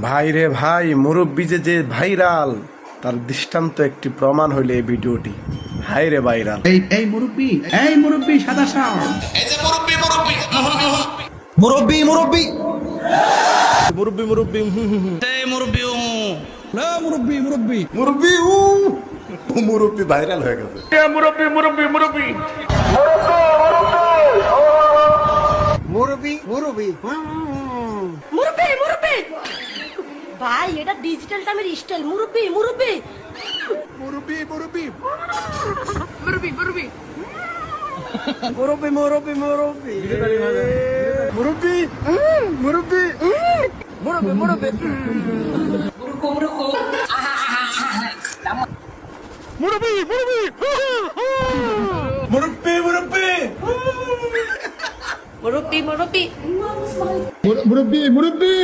ভাই রে ভাই, মুরব্বী যে ভাইরাল, তার দৃষ্টান্ত একটি প্রমাণ হইলে এই ভিডিওটি। হাই রে ভাইরাল। এই মুরব্বি সাদা শার্ট। এই যে মুরব্বি মুরব্বি মুরব্বি মুরব্বি মুরব্বী মুরব্বী এই মুরব্বি না মুরব্বি মুরব্বি মুরব্বী মুরব্বী ভাইরাল হয়ে গেছে। মুরব্বি মুরব্বি মুরব্বি মুরব্বি মুরব্বি ভাই, এটা ডিজিটাল টাইমের স্টাইল। মুরব্বি মুরব্বি মুরব্বি মুরব্বি মুরব্বি মুরব্বি মুরব্বি মুরব্বি মুরব্বি মুরব্বি মুরব্বি মুরব্বি মুরব্বি মুরব্বি মুরব্বি মুরব্বি মুরব্বি মুরব্বি মুরব্বি